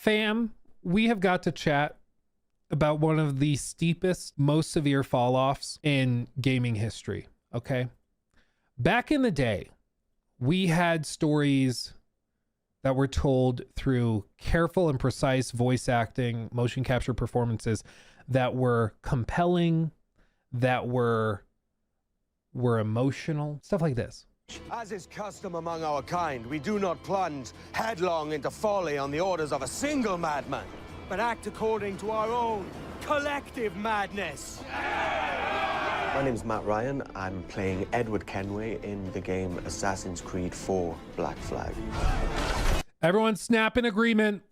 Fam, we have got to chat about one of the steepest, most severe fall-offs in gaming history, okay? Back in the day, we had stories that were told through careful and precise voice acting, motion capture performances that were compelling, that were emotional, stuff like this. As is custom among our kind, we do not plunge headlong into folly on the orders of a single madman, but act according to our own collective madness. My name's Matt Ryan. I'm playing Edward Kenway in the game Assassin's Creed 4 Black Flag. Everyone snap in agreement.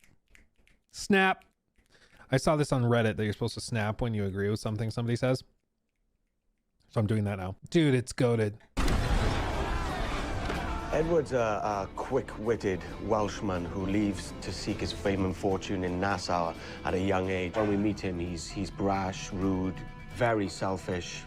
Snap. I saw this on Reddit that you're supposed to snap when you agree with something somebody says. So I'm doing that now. Dude, it's goated. Edward's a quick-witted Welshman who leaves to seek his fame and fortune in Nassau at a young age. When we meet him, he's brash, rude, very selfish.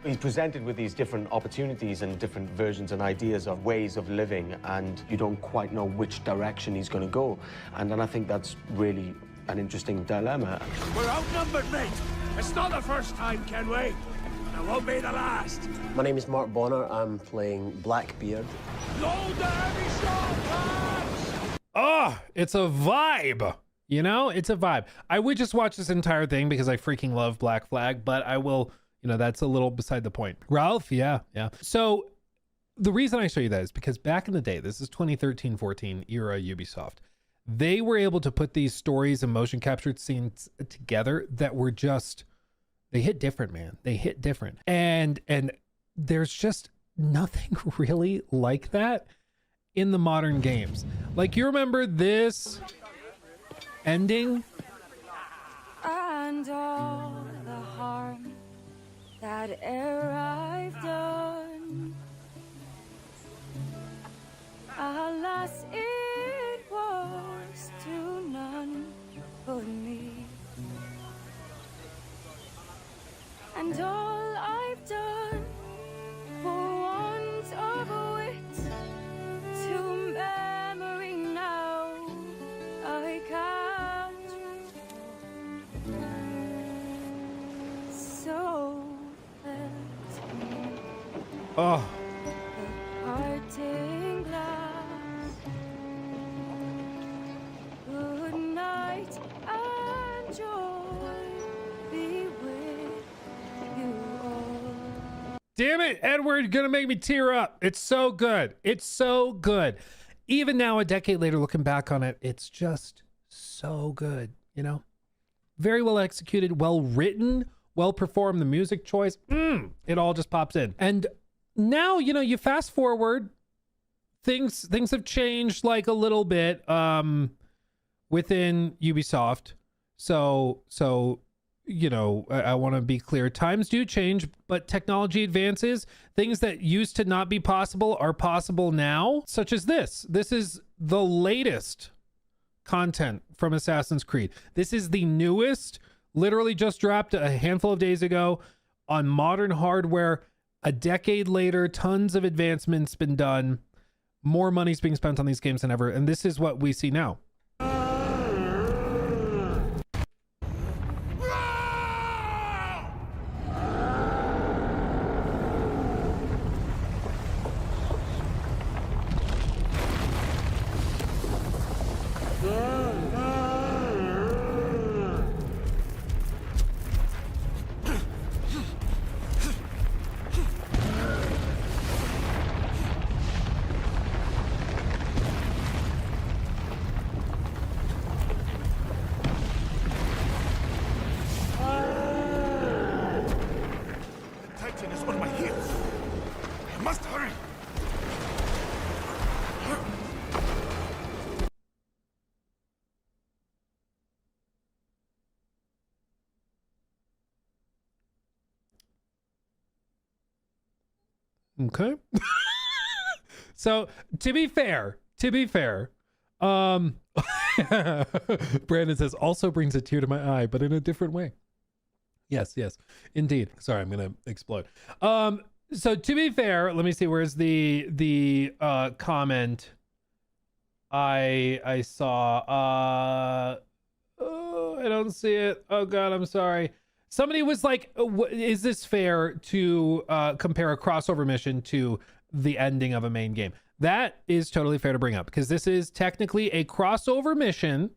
He's presented with these different opportunities and different versions and ideas of ways of living, and you don't quite know which direction he's going to go. And then I think that's really an interesting dilemma. We're outnumbered, mate. It's not the first time, Kenway. And it won't be the last. My name is Mark Bonner. I'm playing Blackbeard. Load the heavy shot, Oh, it's a vibe. You know, it's a vibe. I would just watch this entire thing because I freaking love Black Flag, but I will, you know, that's a little beside the point. Ralph, yeah. So the reason I show you that is because back in the day, this is 2013-14 era Ubisoft, they were able to put these stories and motion captured scenes together that were just, they hit different, man. They hit different. And there's just nothing really like that in the modern games. Like, you remember this ending? And all the harm that e'er I've done, alas, it was to none but me. And all I've done for want of wit to memory now I can't. So let me Oh, the parting glass. Good night and joy be with you all. damn it, Edward, gonna make me tear up. It's so good. It's so good. Even now, a decade later, looking back on it, it's just so good, you know? Very well executed, well written, well performed. The music choice, it all just pops in. And now, you know, you fast forward, things have changed like a little bit within Ubisoft. So you know, I want to be clear. Times do change, but technology advances. Things that used to not be possible are possible now, such as this. This is the latest content from Assassin's Creed. This is the newest, literally just dropped a handful of days ago on modern hardware. A decade later, tons of advancements been done. More money's being spent on these games than ever. And this is what we see now. Titan is on my heels. I must hurry. Okay. So to be fair, Brandon says also brings a tear to my eye, but in a different way. Yes, indeed. Sorry, I'm gonna explode. So to be fair, let me see, where's the comment I saw. don't see it. Oh God, I'm sorry. Somebody was like, is this fair to compare a crossover mission to the ending of a main game? That is totally fair to bring up, because this is technically a crossover mission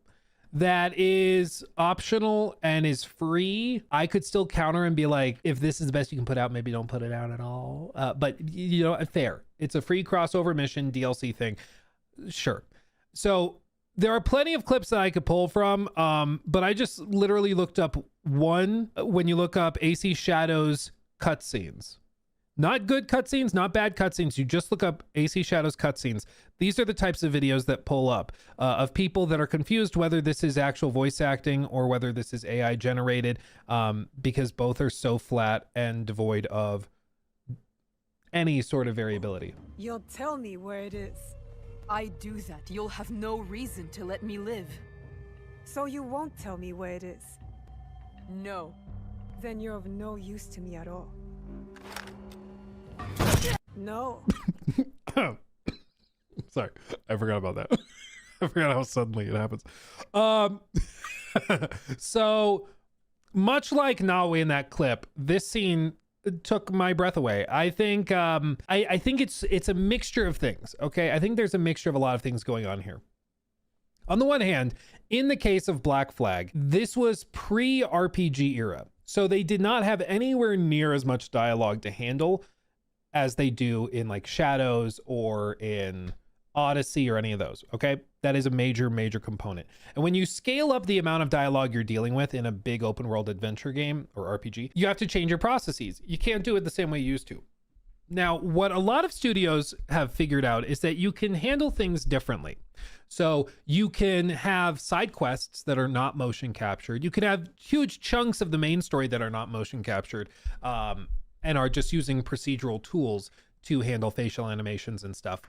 that is optional and is free. I could still counter and be like, if this is the best you can put out, maybe don't put it out at all. But you know, fair. It's a free crossover mission DLC thing. Sure. So there are plenty of clips that I could pull from, but I just literally looked up one. When you look up AC Shadow's cutscenes, not good cutscenes, not bad cutscenes, you just look up AC Shadow's cutscenes. These are the types of videos that pull up of people that are confused whether this is actual voice acting or whether this is AI generated, because both are so flat and devoid of any sort of variability. You'll tell me where it is. I do that, you'll have no reason to let me live. So you won't tell me where it is. No. Then you're of no use to me at all. No. Sorry, I forgot about that. I forgot how suddenly it happens. So much like Nawe in that clip, this scene took my breath away. I think I think it's a mixture of things. Okay, I think there's a mixture of a lot of things going on here. On the one hand, in the case of Black Flag, this was pre-RPG era, so they did not have anywhere near as much dialogue to handle as they do in like Shadows or in Odyssey or any of those. Okay, that is a major component. And when you scale up the amount of dialogue you're dealing with in a big open world adventure game or RPG, you have to change your processes. You can't do it the same way you used to. Now, what a lot of studios have figured out is that you can handle things differently. So you can have side quests that are not motion captured. You can have huge chunks of the main story that are not motion captured, and are just using procedural tools to handle facial animations and stuff,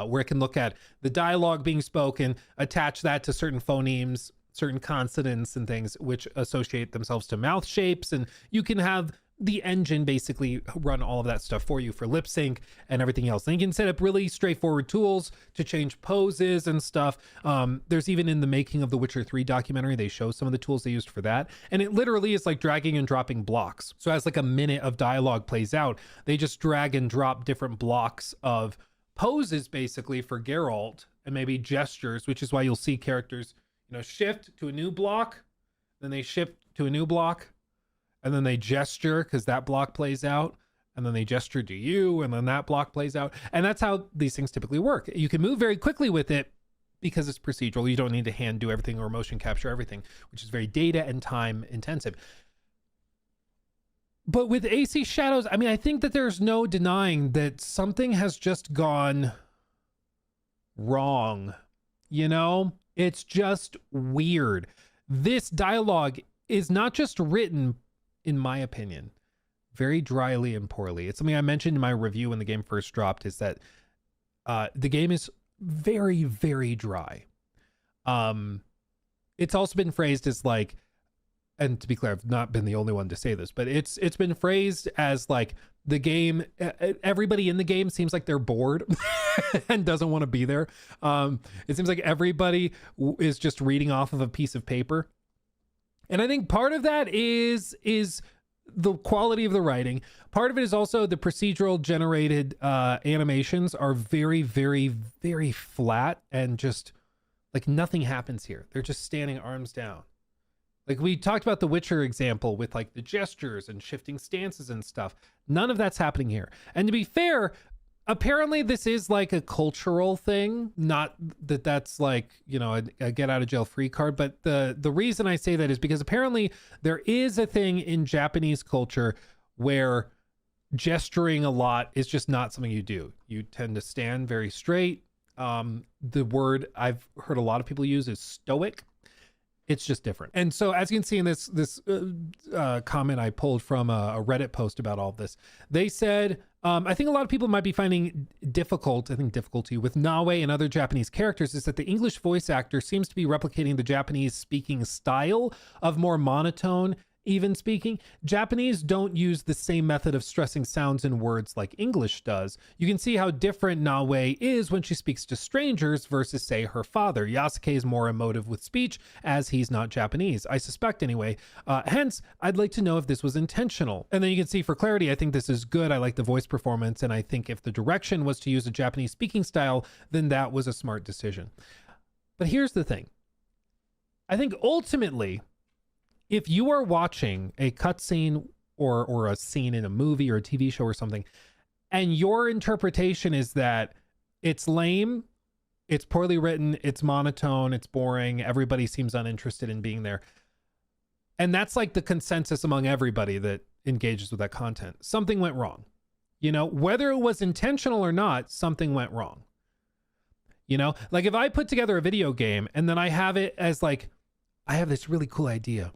where it can look at the dialogue being spoken, attach that to certain phonemes, certain consonants and things which associate themselves to mouth shapes, and you can have the engine basically run all of that stuff for you for lip sync and everything else. And you can set up really straightforward tools to change poses and stuff. There's even in the making of the Witcher 3 documentary, they show some of the tools they used for that. And it literally is like dragging and dropping blocks. So as like a minute of dialogue plays out, they just drag and drop different blocks of poses basically for Geralt, and maybe gestures, which is why you'll see characters, you know, shift to a new block, then they shift to a new block, and then they gesture because that block plays out, and then they gesture to you, and then that block plays out. And that's how these things typically work. You can move very quickly with it because it's procedural. You don't need to hand do everything or motion capture everything, which is very data and time intensive. But with AC Shadows, I mean, I think that there's no denying that something has just gone wrong. You know, it's just weird. This dialogue is not just written, in my opinion, very dryly and poorly. It's something I mentioned in my review when the game first dropped, is that the game is very dry. It's also been phrased as like, and to be clear, I've not been the only one to say this, but it's been phrased as like the game, everybody in the game seems like they're bored and doesn't want to be there. It seems like everybody is just reading off of a piece of paper. And I think part of that is the quality of the writing. Part of it is also the procedural generated animations are very flat, and just like nothing happens here. They're just standing arms down. Like we talked about the Witcher example with like the gestures and shifting stances and stuff. None of that's happening here. And to be fair, apparently this is like a cultural thing, not that that's like, you know, a get out of jail free card. But the reason I say that is because apparently there is a thing in Japanese culture where gesturing a lot is just not something you do. You tend to stand very straight. The word I've heard a lot of people use is stoic. It's just different. And so as you can see in this comment I pulled from a Reddit post about all of this, they said, I think a lot of people might be finding difficulty with Nawe and other Japanese characters is that the English voice actor seems to be replicating the Japanese speaking style of more monotone, even speaking. Japanese don't use the same method of stressing sounds in words like English does. You can see how different Nawe is when she speaks to strangers versus, say, her father. Yasuke is more emotive with speech as he's not Japanese, I suspect anyway. Hence, I'd like to know if this was intentional. And then you can see for clarity, I think this is good. I like the voice performance, and I think if the direction was to use a Japanese speaking style, then that was a smart decision. But here's the thing. I think ultimately, if you are watching a cutscene or a scene in a movie or a TV show or something, and your interpretation is that it's lame, it's poorly written, it's monotone, it's boring, everybody seems uninterested in being there, and that's like the consensus among everybody that engages with that content, something went wrong. You know, whether it was intentional or not, something went wrong. You know, like if I put together a video game and then I have it as like, I have this really cool idea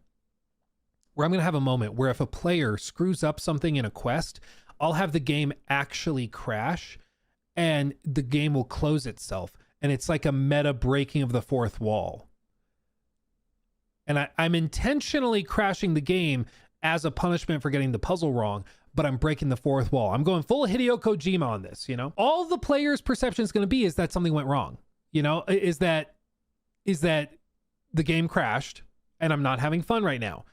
where I'm going to have a moment where if a player screws up something in a quest, I'll have the game actually crash and the game will close itself. And it's like a meta breaking of the fourth wall. And I'm intentionally crashing the game as a punishment for getting the puzzle wrong, but I'm breaking the fourth wall. I'm going full Hideo Kojima on this, you know? All the player's perception is going to be is that something went wrong. You know, is that the game crashed and I'm not having fun right now.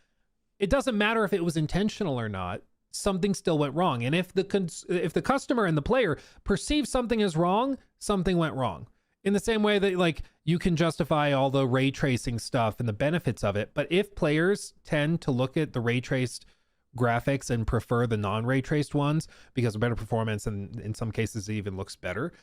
It doesn't matter if it was intentional or not. Something still went wrong. And if the customer and the player perceive something as wrong, something went wrong. In the same way that like you can justify all the ray tracing stuff and the benefits of it, but if players tend to look at the ray traced graphics and prefer the non-ray traced ones because of better performance, and in some cases it even looks better,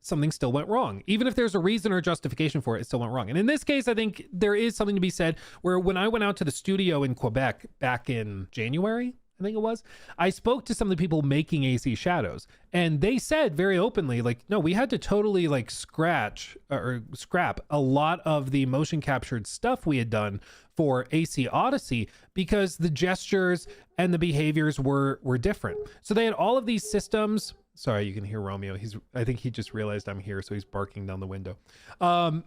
something still went wrong. Even if there's a reason or justification for it, it still went wrong. And in this case, I think there is something to be said where when I went out to the studio in Quebec back in January, I think it was, I spoke to some of the people making AC Shadows, and they said very openly, like, no, we had to totally like scrap a lot of the motion captured stuff we had done for AC Odyssey because the gestures and the behaviors were different. So they had all of these systems. Sorry, you can hear Romeo. I think he just realized I'm here, so he's barking down the window. I'll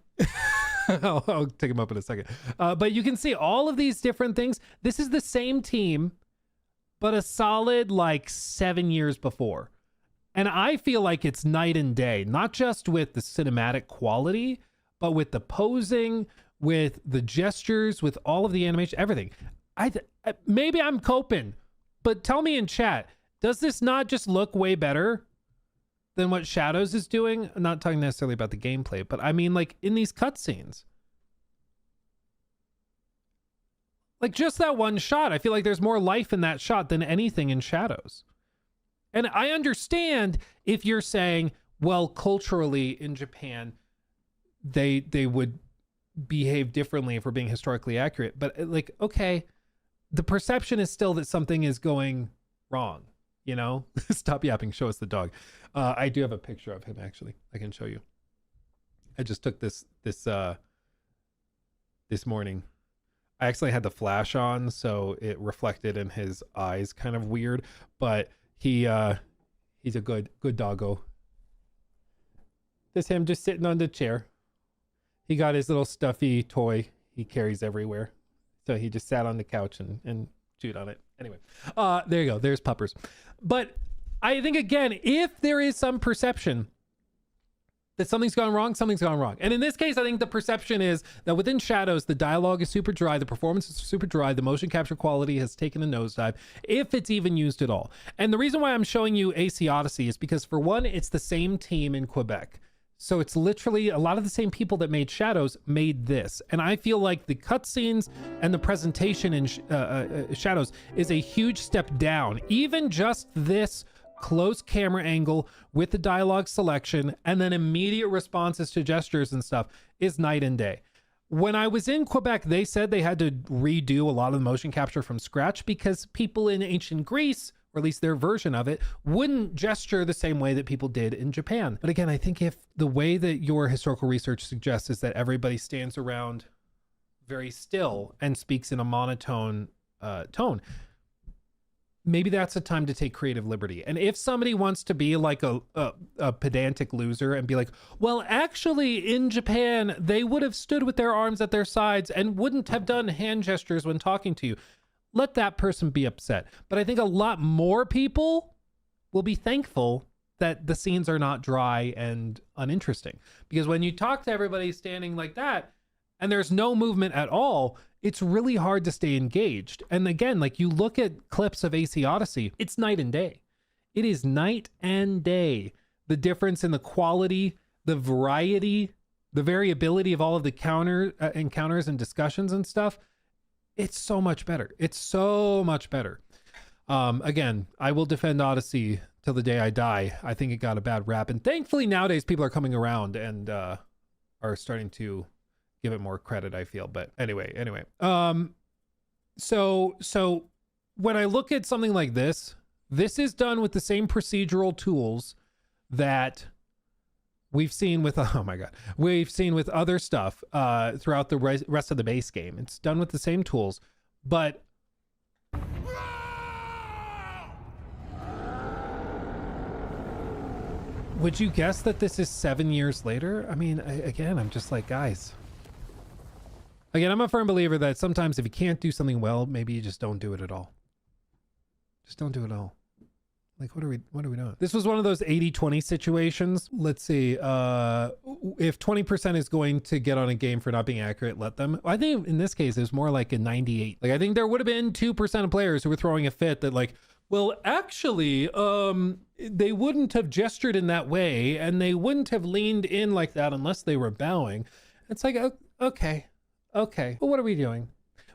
take him up in a second. But you can see all of these different things. This is the same team, but a solid like 7 years before. And I feel like it's night and day, not just with the cinematic quality, but with the posing, with the gestures, with all of the animation, everything. Maybe I'm coping, but tell me in chat, does this not just look way better than what Shadows is doing? I'm not talking necessarily about the gameplay, but I mean like in these cutscenes. Like just that one shot, I feel like there's more life in that shot than anything in Shadows. And I understand if you're saying, well, culturally in Japan, they would behave differently if we're being historically accurate. But like, okay, the perception is still that something is going wrong, you know? Stop yapping, show us the dog. I do have a picture of him, actually. I can show you. I just took this morning. I actually had the flash on, so it reflected in his eyes, kind of weird. But he's a good doggo. Just him just sitting on the chair. He got his little stuffy toy he carries everywhere. So he just sat on the couch and chewed on it. Anyway, there you go. There's Puppers. But I think, again, if there is some perception that something's gone wrong, something's gone wrong. And in this case, I think the perception is that within Shadows, the dialogue is super dry, the performance is super dry, the motion capture quality has taken a nosedive, if it's even used at all. And the reason why I'm showing you AC Odyssey is because, for one, it's the same team in Quebec. So it's literally a lot of the same people that made Shadows made this. And I feel like the cutscenes and the presentation in Shadows is a huge step down. Even just this close camera angle with the dialogue selection and then immediate responses to gestures and stuff is night and day. When I was in Quebec, they said they had to redo a lot of the motion capture from scratch because people in ancient Greece, or at least their version of it, wouldn't gesture the same way that people did in Japan. But again, I think if the way that your historical research suggests is that everybody stands around very still and speaks in a monotone tone, maybe that's a time to take creative liberty. And if somebody wants to be like a pedantic loser and be like, well, actually in Japan, they would have stood with their arms at their sides and wouldn't have done hand gestures when talking to you. let that person be upset. But I think a lot more people will be thankful that the scenes are not dry and uninteresting. Because when you talk to everybody standing like that and there's no movement at all, it's really hard to stay engaged. And again, like you look at clips of AC Odyssey, it's night and day. It is night and day. The difference in the quality, the variety, the variability of all of the encounters and discussions and stuff. It's so much better. It's so much better. Again, I will defend Odyssey till the day I die. I think it got a bad rap. And thankfully nowadays people are coming around and are starting to give it more credit, I feel. But anyway. So when I look at something like this is done with the same procedural tools that we've seen with, oh my God, we've seen with other stuff throughout the rest of the base game. It's done with the same tools, but would you guess that this is 7 years later? I mean, again, I'm just like, guys. Again, I'm a firm believer that sometimes if you can't do something well, maybe you just don't do it at all. Just don't do it at all. Like, what are we doing? This was one of those 80-20 situations. Let's see. If 20% is going to get on a game for not being accurate, let them. I think in this case, it's more like a 98. Like, I think there would have been 2% of players who were throwing a fit that like, well, actually, they wouldn't have gestured in that way and they wouldn't have leaned in like that unless they were bowing. It's like, okay. Well, what are we doing?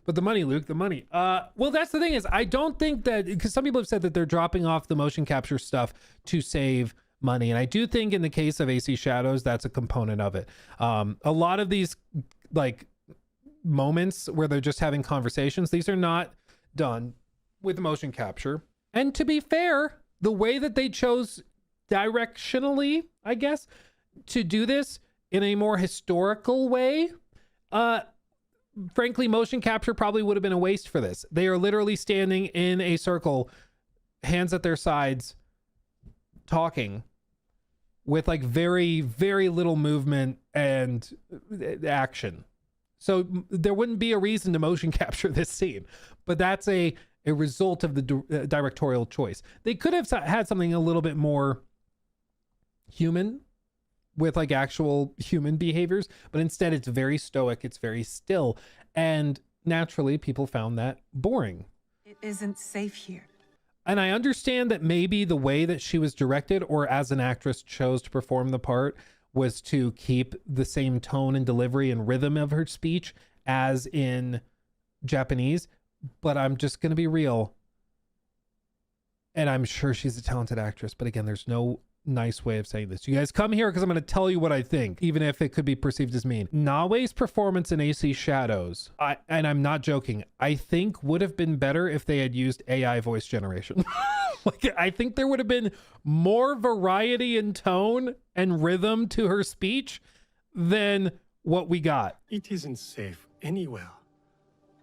But the money, Luke, the money. Well, that's the thing is, I don't think that, because some people have said that they're dropping off the motion capture stuff to save money. And I do think in the case of AC Shadows, that's a component of it. A lot of these like moments where they're just having conversations, these are not done with motion capture. And to be fair, the way that they chose directionally, I guess, to do this in a more historical way, frankly, motion capture probably would have been a waste for this. They are literally standing in a circle, hands at their sides, talking with like very, very little movement and action. So there wouldn't be a reason to motion capture this scene, but that's a result of the directorial choice. They could have had something a little bit more human with like actual human behaviors, but instead it's very stoic, it's very still, and naturally people found that boring. It isn't safe here. And I understand that maybe the way that she was directed or as an actress chose to perform the part was to keep the same tone and delivery and rhythm of her speech as in Japanese, but I'm just going to be real. And I'm sure she's a talented actress, but again, there's no nice way of saying this. You guys come here because I'm going to tell you what I think, even if it could be perceived as mean. Nawe's performance in AC Shadows, and I'm not joking, I think would have been better if they had used AI voice generation. Like, I think there would have been more variety in tone and rhythm to her speech than what we got. It isn't safe anywhere.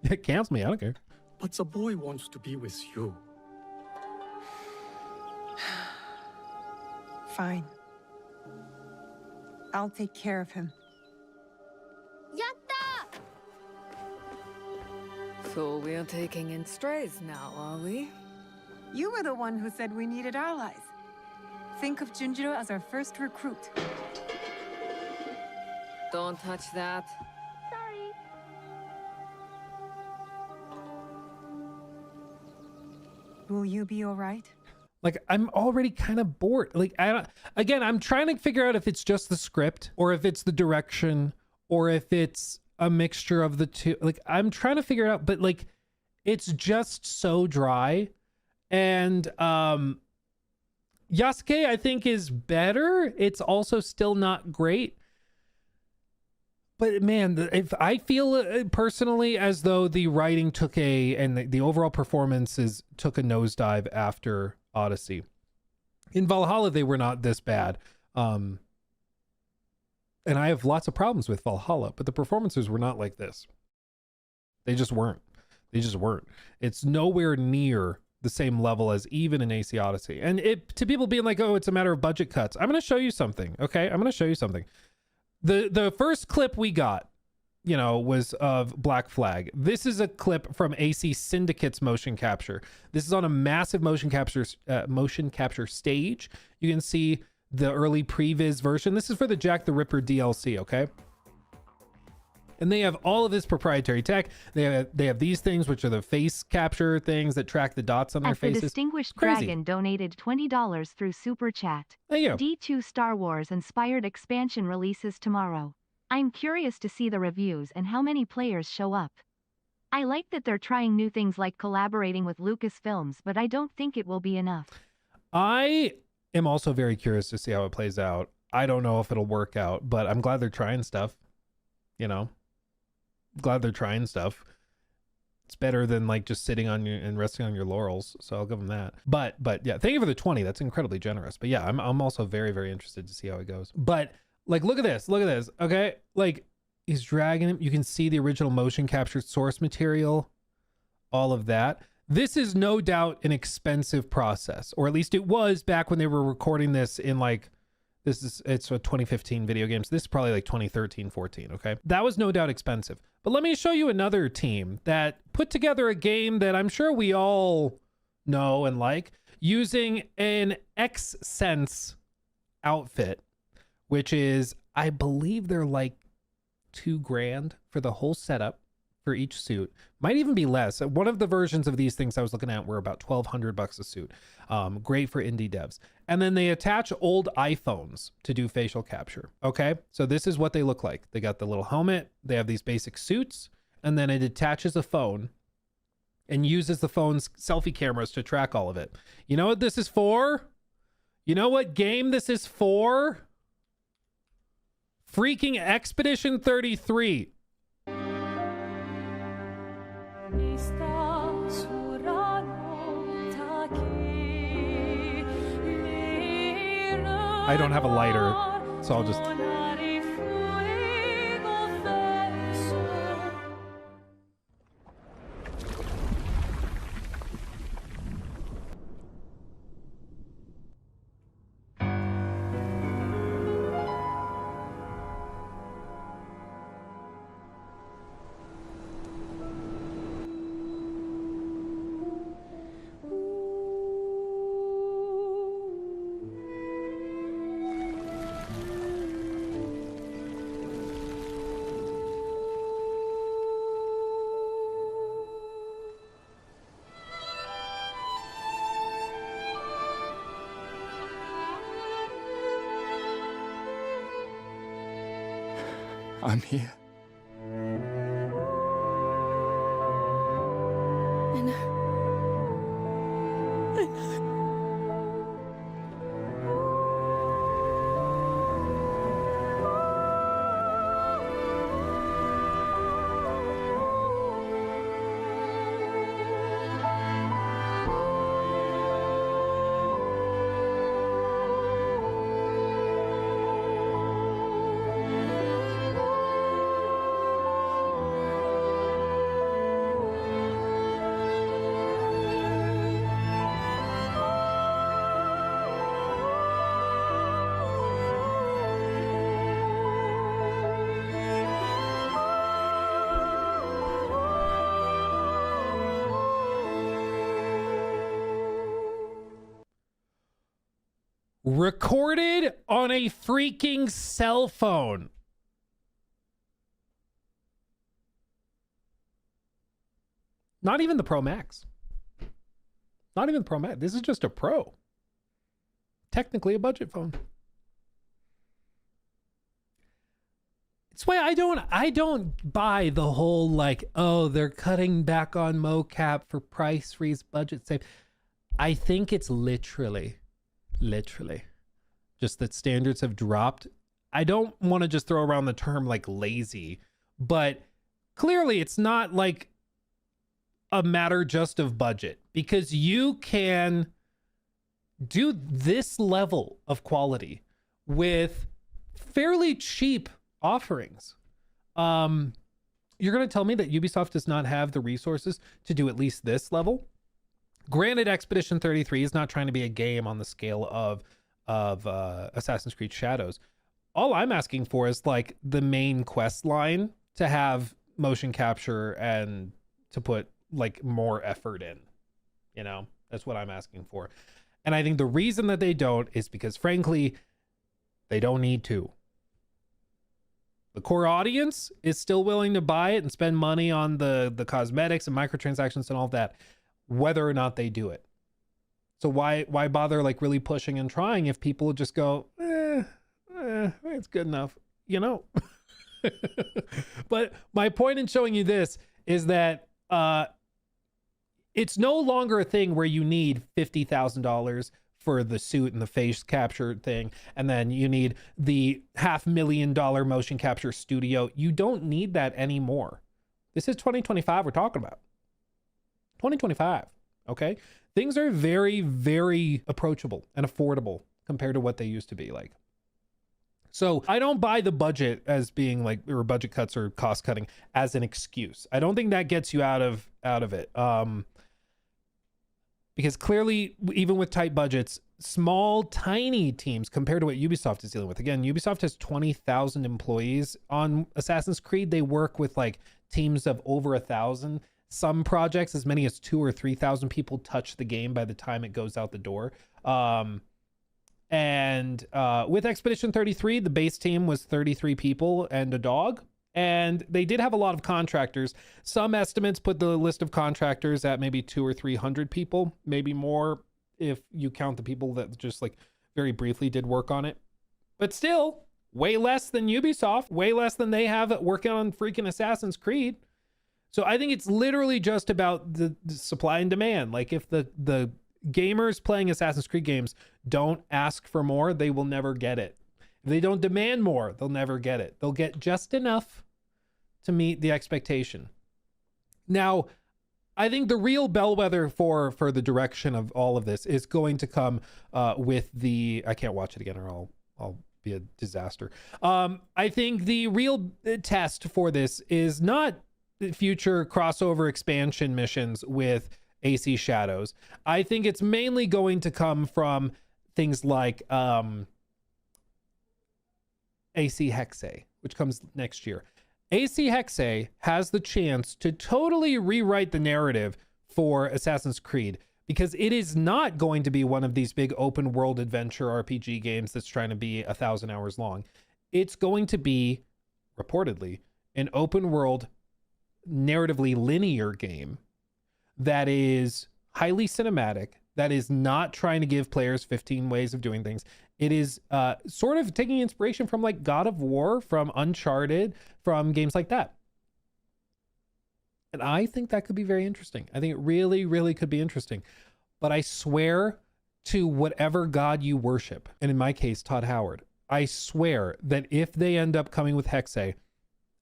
It cancels me, I don't care. But the boy wants to be with you. Fine. I'll take care of him. Yatta! So we're taking in strays now, are we? You were the one who said we needed allies. Think of Junjiro as our first recruit. Don't touch that. Sorry. Will you be all right? Like, I'm already kind of bored. Like, I'm trying to figure out if it's just the script or if it's the direction or if it's a mixture of the two. Like, I'm trying to figure it out, but like, it's just so dry. And Yasuke, I think, is better. It's also still not great. But man, if I feel personally as though the writing took and the overall performances took a nosedive after Odyssey. In Valhalla, they were not this bad. And I have lots of problems with Valhalla, but the performances were not like this. They just weren't. It's nowhere near the same level as even an AC Odyssey. And to people being like, oh, it's a matter of budget cuts. I'm going to show you something. Okay. I'm going to show you something. The first clip we got you know, was of Black Flag. This is a clip from AC Syndicate's motion capture. This is on a massive motion capture stage. You can see the early previs version. This is for the Jack the Ripper DLC, okay? And they have all of this proprietary tech. They have these things, which are the face capture things that track the dots on their faces. The Distinguished Crazy. Dragon donated $20 through Super Chat. There you go. D2 Star Wars inspired expansion releases tomorrow. I'm curious to see the reviews and how many players show up. I like that they're trying new things like collaborating with Lucasfilms, but I don't think it will be enough. I am also very curious to see how it plays out. I don't know if it'll work out, but I'm glad they're trying stuff. You know, glad they're trying stuff. It's better than like just sitting on you and resting on your laurels. So I'll give them that. But yeah, thank you for the 20. That's incredibly generous. But yeah, I'm also very, very interested to see how it goes. But like, look at this. Look at this. Okay. Like, he's dragging him. You can see the original motion capture source material, all of that. This is no doubt an expensive process, or at least it was back when they were recording this in like, it's a 2015 video game. So this is probably like 2013, 14. Okay. That was no doubt expensive. But let me show you another team that put together a game that I'm sure we all know and like, using an X-Sense outfit, which is, I believe they're like $2,000 for the whole setup for each suit. Might even be less. One of the versions of these things I was looking at were about $1,200 a suit. Great for indie devs. And then they attach old iPhones to do facial capture. Okay, so this is what they look like. They got the little helmet. They have these basic suits, and then it attaches a phone and uses the phone's selfie cameras to track all of it. You know what this is for? You know what game this is for? Freaking Expedition 33. I don't have a lighter, so I'll just... I'm here. Recorded on a freaking cell phone. Not even the Pro Max. Not even the Pro Max. This is just a Pro. Technically a budget phone. It's why I don't buy the whole like, oh, they're cutting back on mocap for price freeze, budget save. I think it's literally just that standards have dropped. I don't want to just throw around the term like lazy, but clearly it's not like a matter just of budget, because you can do this level of quality with fairly cheap offerings. You're going to tell me that Ubisoft does not have the resources to do at least this level? Granted, Expedition 33 is not trying to be a game on the scale of Assassin's Creed Shadows. All I'm asking for is like the main quest line to have motion capture and to put like more effort in. You know, that's what I'm asking for. And I think the reason that they don't is because, frankly, they don't need to. The core audience is still willing to buy it and spend money on the cosmetics and microtransactions and all that, whether or not they do it. So why bother like really pushing and trying if people just go, it's good enough, you know? But my point in showing you this is that it's no longer a thing where you need $50,000 for the suit and the face capture thing, and then you need the $500,000 motion capture studio. You don't need that anymore. This is 2025 we're talking about. 2025, okay? Things are very, very approachable and affordable compared to what they used to be like. So I don't buy the budget as being like, or budget cuts or cost cutting as an excuse. I don't think that gets you out of it. Because clearly, even with tight budgets, small, tiny teams compared to what Ubisoft is dealing with. Again, Ubisoft has 20,000 employees. On Assassin's Creed, they work with like teams of over 1,000. Some projects, as many as 2,000 or 3,000 people touch the game by the time it goes out the door. And with Expedition 33, the base team was 33 people and a dog. And they did have a lot of contractors. Some estimates put the list of contractors at maybe 200 or 300 people, maybe more if you count the people that just like very briefly did work on it. But still, way less than Ubisoft, way less than they have working on freaking Assassin's Creed. So I think it's literally just about the supply and demand. Like if the gamers playing Assassin's Creed games don't ask for more, they will never get it. If they don't demand more, they'll never get it. They'll get just enough to meet the expectation. Now, I think the real bellwether for the direction of all of this is going to come with the, I can't watch it again or I'll be a disaster. I think the real test for this is not future crossover expansion missions with AC Shadows. I think it's mainly going to come from things like AC Hexe, which comes next year. AC Hexe has the chance to totally rewrite the narrative for Assassin's Creed because it is not going to be one of these big open world adventure RPG games that's trying to be 1,000 hours long. It's going to be, reportedly, an open world, narratively linear game that is highly cinematic, that is not trying to give players 15 ways of doing things. It is sort of taking inspiration from like God of War, from Uncharted, from games like that. And I think that could be very interesting. I think it really, really could be interesting. But I swear to whatever God you worship, and in my case, Todd Howard, I swear that if they end up coming with Hexe,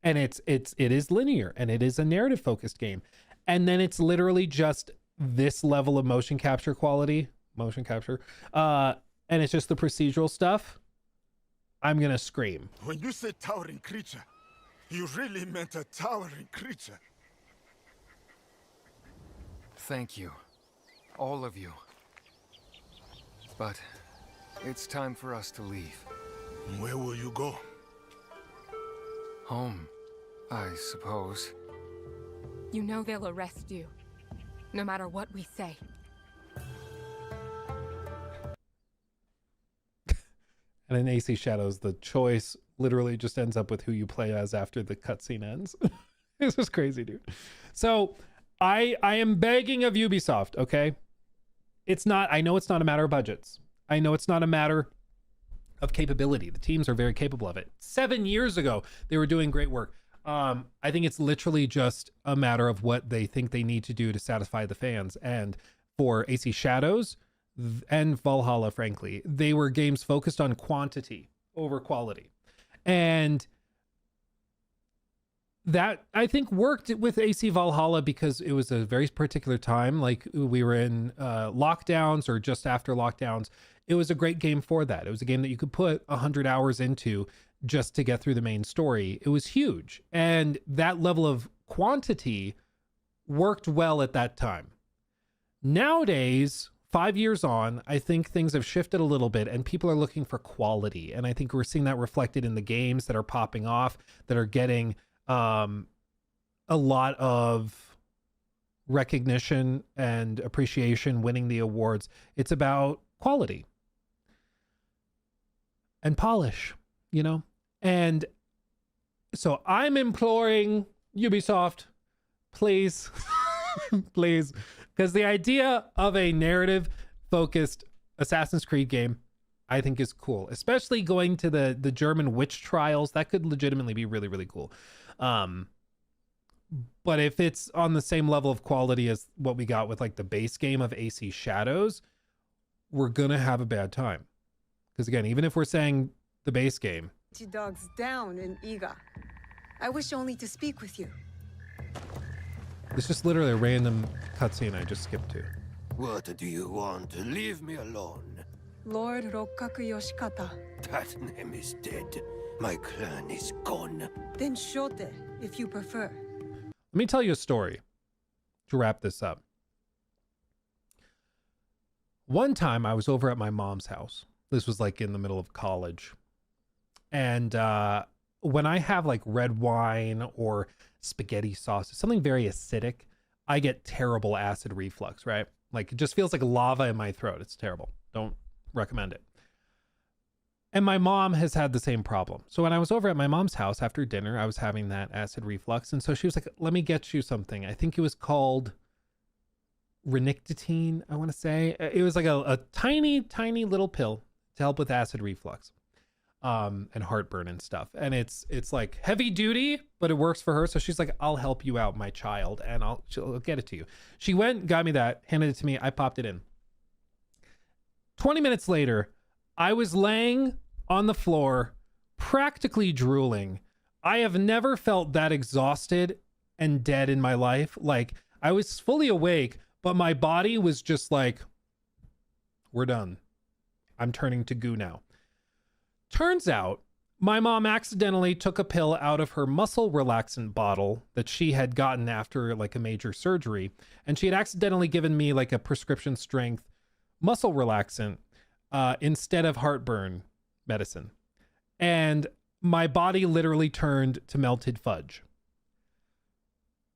and it is linear, and it is a narrative focused game, and then it's literally just this level of motion capture quality, and it's just the procedural stuff, I'm gonna scream. When you said towering creature, you really meant a towering creature. Thank you, all of you. But it's time for us to leave. Where will you go? Home, I suppose. You know they'll arrest you, no matter what we say. And in AC Shadows, the choice literally just ends up with who you play as after the cutscene ends. This is crazy, dude. So I am begging of Ubisoft, okay? I know it's not a matter of budgets. I know it's not a matter of capability. The teams are very capable of it. 7 years ago, they were doing great work. I think it's literally just a matter of what they think they need to do to satisfy the fans. And for AC Shadows and Valhalla, frankly, they were games focused on quantity over quality. And that, I think, worked with AC Valhalla because it was a very particular time. Like we were in lockdowns or just after lockdowns. It was a great game for that. It was a game that you could put 100 hours into just to get through the main story. It was huge. And that level of quantity worked well at that time. Nowadays, 5 years on, I think things have shifted a little bit and people are looking for quality. And I think we're seeing that reflected in the games that are popping off, that are getting a lot of recognition and appreciation, winning the awards. It's about quality and polish, you know? And so I'm imploring Ubisoft, please, please, because the idea of a narrative focused Assassin's Creed game, I think is cool, especially going to the German witch trials. That could legitimately be really, really cool. But if it's on the same level of quality as what we got with like the base game of AC Shadows, we're gonna have a bad time. Because again, even if we're saying the base game, Dogs down in Iga. I wish only to speak with you. it's just literally a random cutscene I just skipped to. What do you want? Leave me alone. Lord Rokkaku Yoshikata. That name is dead. My clan is gone. Then Shote, if you prefer. Let me tell you a story to wrap this up. One time I was over at my mom's house. This was like in the middle of college. And when I have like red wine or spaghetti sauce, something very acidic, I get terrible acid reflux, right? Like it just feels like lava in my throat. It's terrible. Don't recommend it. And my mom has had the same problem. So when I was over at my mom's house after dinner, I was having that acid reflux. And so she was like, let me get you something. I think it was called Renictine, I want to say. It was like a tiny, tiny little pill to help with acid reflux and heartburn and stuff. And it's like heavy duty, but it works for her. So she's like, I'll help you out, my child, and she'll get it to you. She went, got me that, handed it to me. I popped it in. 20 minutes later, I was laying on the floor, practically drooling. I have never felt that exhausted and dead in my life. Like I was fully awake, but my body was just like, we're done. I'm turning to goo now. Turns out my mom accidentally took a pill out of her muscle relaxant bottle that she had gotten after like a major surgery. And she had accidentally given me like a prescription strength muscle relaxant instead of heartburn medicine. And my body literally turned to melted fudge.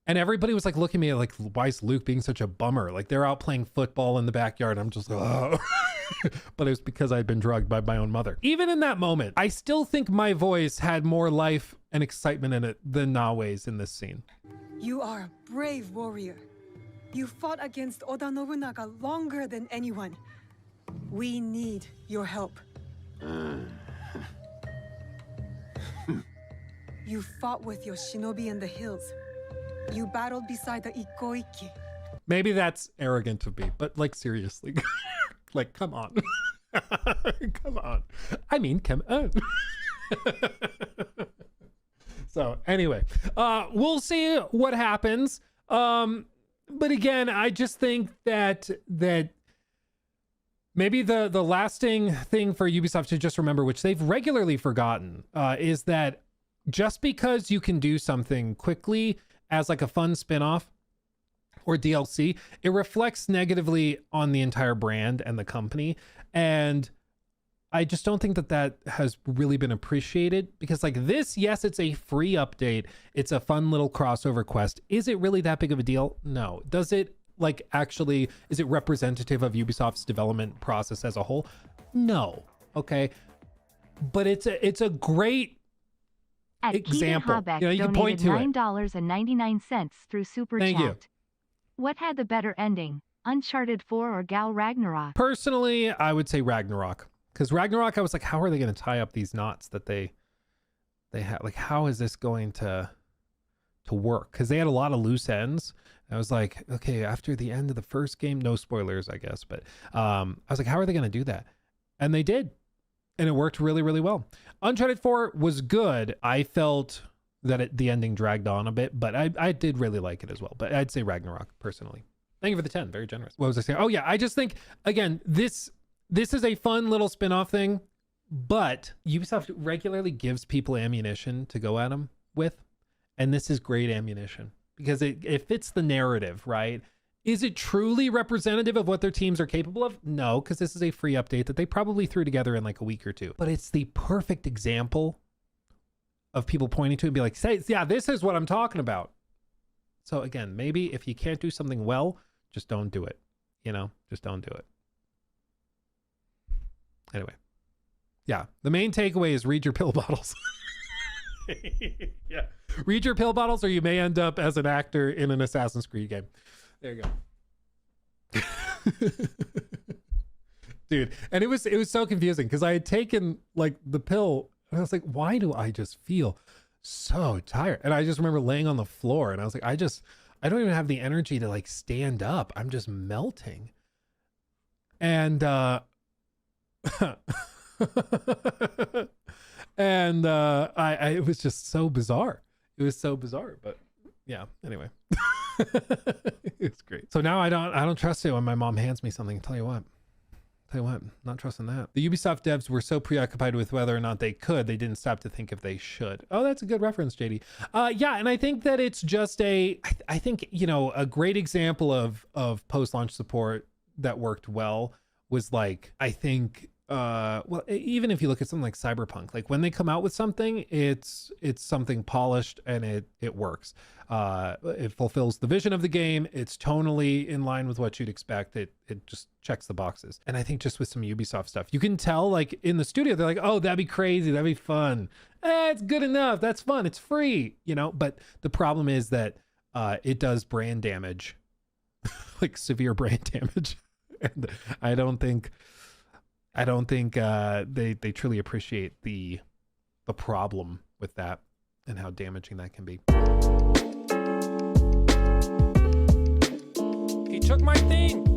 And everybody was like looking at me like, why is Luke being such a bummer? Like they're out playing football in the backyard. I'm just like, oh. But it was because I'd been drugged by my own mother. Even in that moment, I still think my voice had more life and excitement in it than Nawe's in this scene. You are a brave warrior. You fought against Oda Nobunaga longer than anyone. We need your help. You fought with your shinobi in the hills. You battled beside the Ikoiki. Maybe that's arrogant of me, but like seriously. Like, come on. Come on. I mean, come on. So anyway, we'll see what happens. But again, I just think that maybe the lasting thing for Ubisoft to just remember, which they've regularly forgotten, is that just because you can do something quickly as like a fun spin-off or DLC, it reflects negatively on the entire brand and the company. And I just don't think that has really been appreciated, because like this, yes, it's a free update. It's a fun little crossover quest. Is it really that big of a deal? No. Does it like actually, is it representative of Ubisoft's development process as a whole? No. Okay. But it's a great example. Habeck you can point to $9.99 through Super Thank Chat. you. What had the better ending, Uncharted 4 or Gal Ragnarok? Personally, I would say Ragnarok, because Ragnarok, I was like, how are they going to tie up these knots that they have? Like, how is this going to work? Because they had a lot of loose ends. I was like, okay, after the end of the first game, no spoilers, I guess, but I was like, how are they going to do that? And they did. And it worked really, really well. Uncharted 4 was good. I felt that the ending dragged on a bit, but I did really like it as well. But I'd say Ragnarok, personally. Thank you for the 10. Very generous. What was I saying? Oh, yeah. I just think, again, this is a fun little spin-off thing, but Ubisoft regularly gives people ammunition to go at them with. And this is great ammunition because it fits the narrative, right? Is it truly representative of what their teams are capable of? No, because this is a free update that they probably threw together in like a week or two. But it's the perfect example of people pointing to it and be like, say, yeah, this is what I'm talking about. So again, maybe if you can't do something well, just don't do it. You know, just don't do it. Anyway. Yeah. The main takeaway is read your pill bottles. Yeah. Read your pill bottles or you may end up as an actor in an Assassin's Creed game. There you go. Dude. And it was so confusing because I had taken like the pill and I was like, why do I just feel so tired? And I just remember laying on the floor and I was like, I don't even have the energy to like stand up. I'm just melting. And and it was just so bizarre. It was so bizarre, but yeah, anyway. It's great. So now I don't trust it when my mom hands me something. Tell you what, not trusting that. The Ubisoft devs were so preoccupied with whether or not they could, they didn't stop to think if they should. Oh, that's a good reference, JD. Yeah, and I think that it's just I think, you know, a great example of post-launch support that worked well was like, I think, well, even if you look at something like Cyberpunk, like when they come out with something, it's something polished and it works. It fulfills the vision of the game. It's tonally in line with what you'd expect. It just checks the boxes. And I think just with some Ubisoft stuff, you can tell like in the studio, they're like, oh, that'd be crazy. That'd be fun. It's good enough. That's fun. It's free, you know, but the problem is that it does brand damage, like severe brand damage. And I don't think they truly appreciate the problem with that and how damaging that can be. He took my thing.